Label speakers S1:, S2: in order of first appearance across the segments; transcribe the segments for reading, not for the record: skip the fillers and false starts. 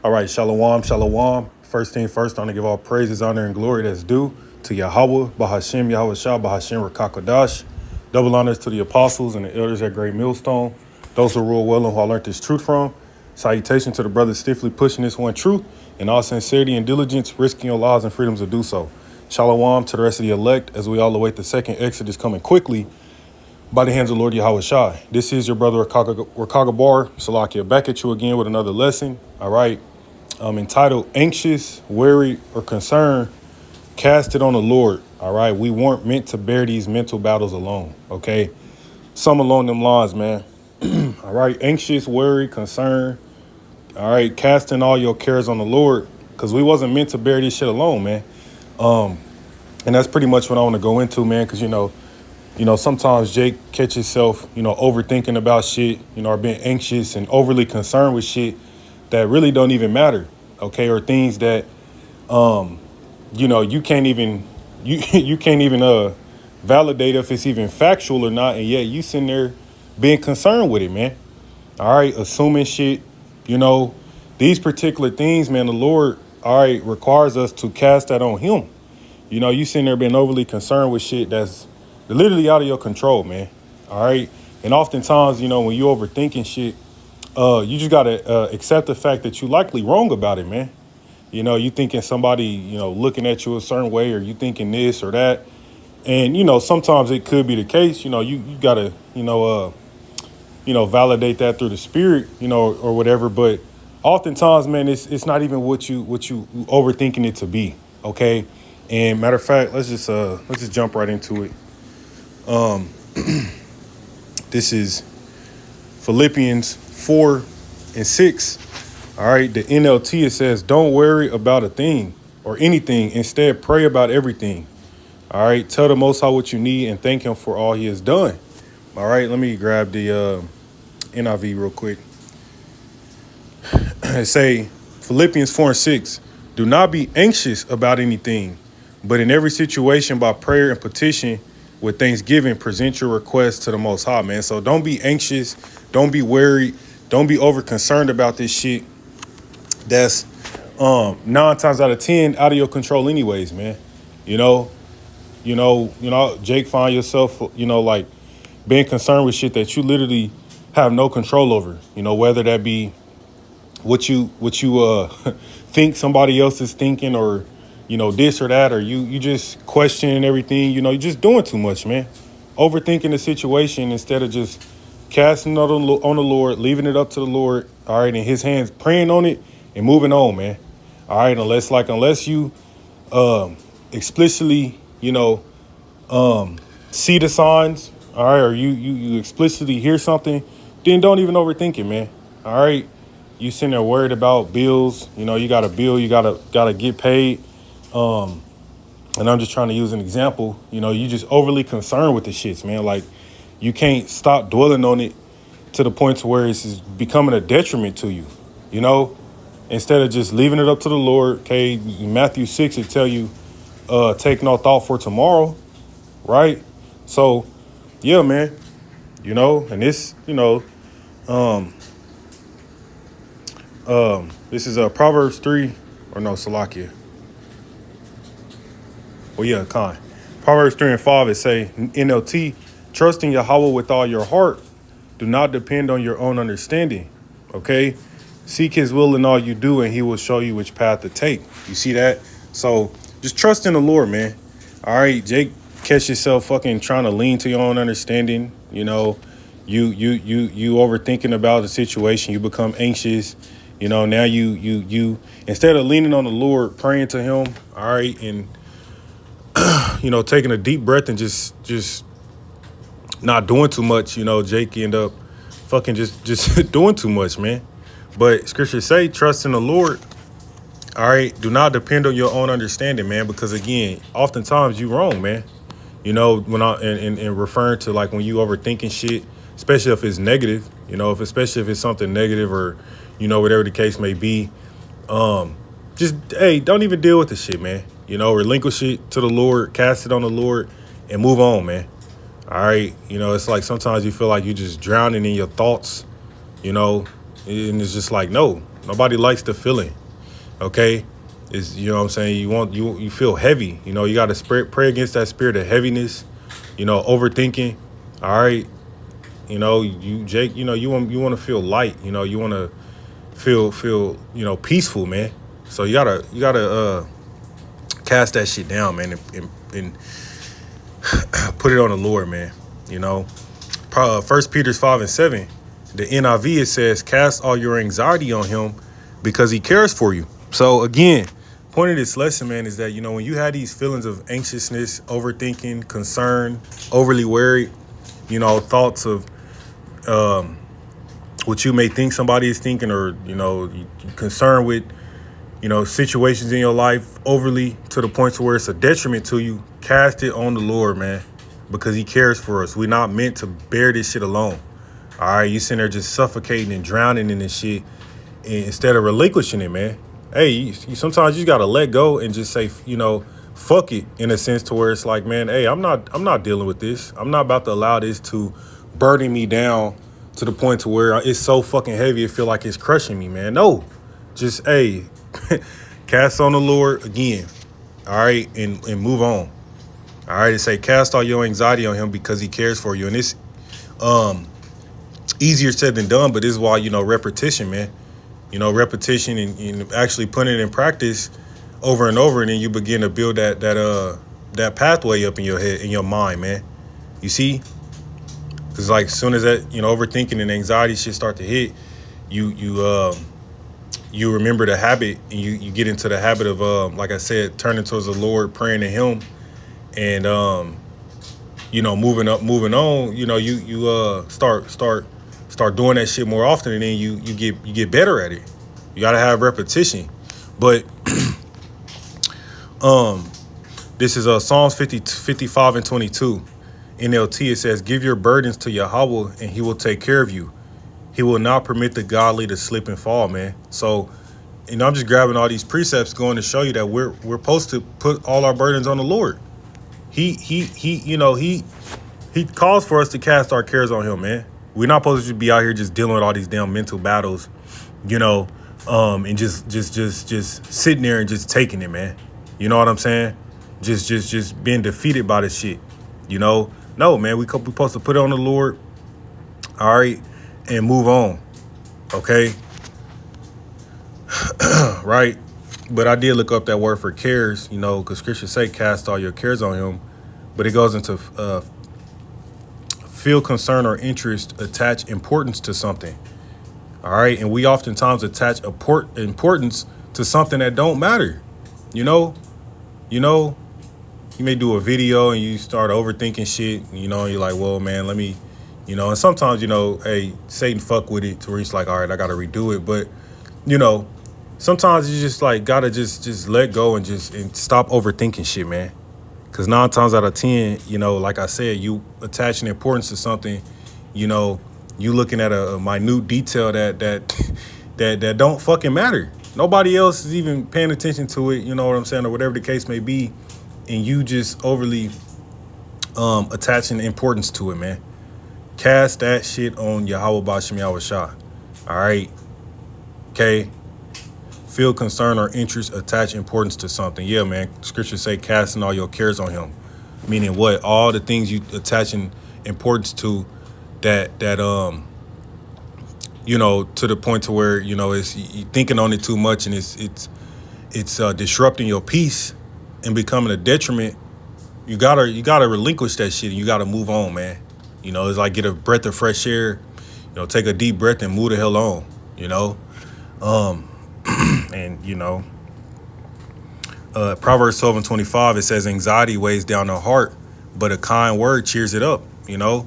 S1: All right, shalom, shalom. First thing first, I want to give all praises, honor, and glory that's due to Yahweh, Bahashem, Yahweh Shah, Bahashem, Rakakadash. Double honors to the apostles and the elders at Great Millstone, those who rule well and who I learned this truth from. Salutation to the brothers stiffly pushing this one truth in all sincerity and diligence, risking your lives and freedoms to do so. Shalom to the rest of the elect as we all await the second Exodus coming quickly by the hands of Lord Yahweh Shai. This is your brother Rakaga Bar, Salakia, back at you again with another lesson. All right, entitled Anxious, Worried, or Concerned, Cast It on the Lord. All right, we weren't meant to bear these mental battles alone, okay? Some along them lines, man. All right, anxious, worried, concerned. All right, casting all your cares on the Lord, because we wasn't meant to bear this shit alone, man. And that's pretty much what I want to go into, man, because, you know, sometimes Jake catch himself, overthinking about shit, or being anxious and overly concerned with shit that really don't even matter, okay? Or things that, you can't even, you can't even validate if it's even factual or not, and yet you sitting there being concerned with it, man. All right, assuming shit, these particular things, man, the Lord, all right, requires us to cast that on him. You sitting there being overly concerned with shit that's literally out of your control, man. All right. And oftentimes, when you overthinking shit, you just got to accept the fact that you likely wrong about it, man. You thinking somebody, looking at you a certain way, or you thinking this or that. And, sometimes it could be the case, you got to, validate that through the spirit, or whatever. But oftentimes, man, it's not even what you overthinking it to be. OK. And matter of fact, let's just jump right into it. This is Philippians 4:6. All right, the NLT, it says, don't worry about a thing or anything. Instead, pray about everything. All right, tell the Most High what you need and thank him for all he has done. All right, let me grab the NIV real quick. It say Philippians 4:6. Do not be anxious about anything, but in every situation by prayer and petition with thanksgiving, present your requests to the Most High, man. So don't be anxious. Don't be worried. Don't be over concerned about this shit. That's 9 times out of 10 out of your control anyways, man. Jake, find yourself, like being concerned with shit that you literally have no control over, whether that be what you think somebody else is thinking, or this or that, or you just questioning everything, you're just doing too much, man. Overthinking the situation instead of just casting it on the Lord, leaving it up to the Lord, all right, in his hands, praying on it and moving on, man. All right, unless you explicitly, see the signs, all right, or you explicitly hear something, then don't even overthink it, man. All right, you sitting there worried about bills, you got a bill, you gotta get paid. And I'm just trying to use an example, you just overly concerned with the shits, man. Like, you can't stop dwelling on it to the point to where it's becoming a detriment to you, instead of just leaving it up to the Lord. Okay, in Matthew 6, it tell you, take no thought for tomorrow, right? So, yeah, man, and this, this is Proverbs 3, or no, Salakia. Well, yeah, Khan. Proverbs 3:5, it say, NLT, trust in Yahweh with all your heart. Do not depend on your own understanding. Okay? Seek his will in all you do, and he will show you which path to take. You see that? So just trust in the Lord, man. All right, Jake, catch yourself fucking trying to lean to your own understanding. You overthinking about the situation. You become anxious. Now you instead of leaning on the Lord, praying to him, all right, and taking a deep breath and just not doing too much, Jake end up fucking just doing too much, man. But scriptures say, trust in the Lord. All right, do not depend on your own understanding, man, because again, oftentimes you wrong, man. When in referring to like when you overthinking shit, especially if it's negative, especially if it's something negative, or whatever the case may be, just hey, don't even deal with the shit, man. Relinquish it to the Lord, cast it on the Lord, and move on, man. All right, it's like sometimes you feel like you're just drowning in your thoughts, And it's just like, no, nobody likes the feeling. Okay. Is, you know what I'm saying? You feel heavy. You know, you got to pray against that spirit of heaviness, overthinking. All right. Jake, you want to feel light, you want to feel, peaceful, man. So you gotta cast that shit down, man, and put it on the Lord, man. You know, 1 Peter 5:7, the NIV, it says, cast all your anxiety on him because he cares for you. So again, point of this lesson, man, is that, when you have these feelings of anxiousness, overthinking, concern, overly worried, thoughts of what you may think somebody is thinking, or, you concerned with, situations in your life overly to the point to where it's a detriment to you, cast it on the Lord, man, because he cares for us. We're not meant to bear this shit alone. All right, you sitting there just suffocating and drowning in this shit instead of relinquishing it, man. Hey, you sometimes you just gotta let go and just say, fuck it, in a sense, to where it's like, man, hey, I'm not dealing with this. I'm not about to allow this to burden me down to the point to where it's so fucking heavy it feel like it's crushing me, man. No, just, hey, cast on the Lord again. All right, and move on. All right, and say, cast all your anxiety on him because he cares for you. And it's easier said than done, but this is why, repetition, man. Repetition and actually putting it in practice over and over, and then you begin to build that pathway up in your head, in your mind, man. You see? Because like as soon as that, overthinking and anxiety shit start to hit, you remember the habit, and you get into the habit of, like I said, turning towards the Lord, praying to him, and moving on. You start doing that shit more often, and then you get better at it. You gotta have repetition. But this is Psalms 55 and 22. NLT, it says, give your burdens to Yahweh and he will take care of you. He will not permit the godly to slip and fall, man. So, I'm just grabbing all these precepts going to show you that we're supposed to put all our burdens on the Lord. He calls for us to cast our cares on him, man. We're not supposed to be out here just dealing with all these damn mental battles, and just sitting there and just taking it, man. You know what I'm saying? Just being defeated by this shit. No, man, we supposed to put it on the Lord, all right, and move on, okay? Right? But I did look up that word for cares, because Scripture say cast all your cares on him, but it goes into feel concern or interest, attach importance to something, all right? And we oftentimes attach importance to something that don't matter, You may do a video and you start overthinking shit, and you're like, well, man, let me, and sometimes, hey, Satan fuck with it to where he's like, all right, I got to redo it. But, sometimes you just like got to just let go and stop overthinking shit, man. Because 9 times out of 10, like I said, you attaching importance to something, you looking at a minute detail that don't fucking matter. Nobody else is even paying attention to it, you know what I'm saying, or whatever the case may be. And you just overly attaching importance to it, man. Cast that shit on Yahweh Ba'Shem Yahweh Shah. All right? Okay? Feel concern or interest, attach importance to something. Yeah, man. Scripture say casting all your cares on him. Meaning what? All the things you attaching importance to that to the point to where, it's you thinking on it too much, and it's disrupting your peace and becoming a detriment. You gotta relinquish that shit, and you gotta move on, man. It's like get a breath of fresh air, take a deep breath and move the hell on, and Proverbs 12 and 25, it says anxiety weighs down the heart, but a kind word cheers it up, and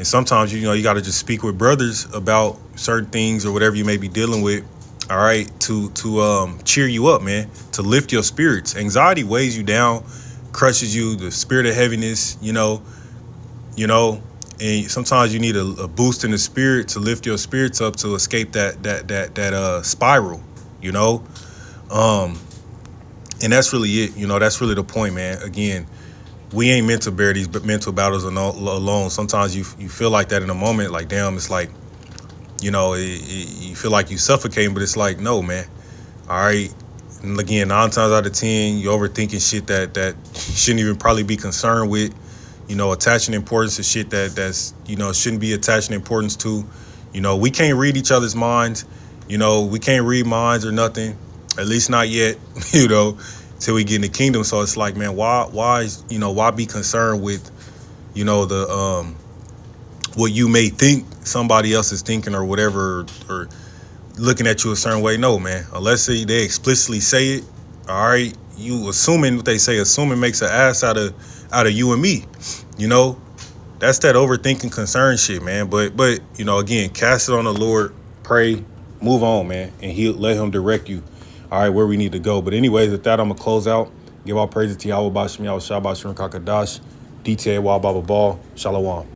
S1: sometimes you gotta just speak with brothers about certain things or whatever you may be dealing with. All right, to cheer you up, man, to lift your spirits. Anxiety weighs you down, crushes you, the spirit of heaviness, and sometimes you need a boost in the spirit to lift your spirits up to escape that spiral, and that's really it, that's really the point, man. Again, we ain't meant to bear these mental battles alone. Sometimes you feel like that in a moment, like, damn, it's like, you feel like you suffocating, but it's like, no, man. All right. And again, 9 times out of 10, you're overthinking shit that you shouldn't even probably be concerned with. Attaching importance to shit that's shouldn't be attaching importance to. We can't read each other's minds. We can't read minds or nothing. At least not yet. Till we get in the kingdom. So it's like, man, why be concerned with, the what you may think somebody else is thinking or whatever, or looking at you a certain way. No, man. Unless they explicitly say it, all right, you assuming what they say. Assuming makes an ass out of you and me. That's that overthinking concern shit, man. But again, cast it on the Lord, pray, move on, man, and He'll let Him direct you, all right, where we need to go. But anyways, with that, I'm gonna close out. Give all praises to Yahweh Bashem, Yahweh Shah Bashem Kakadash, DTA Wa Baba Ball, Shalom.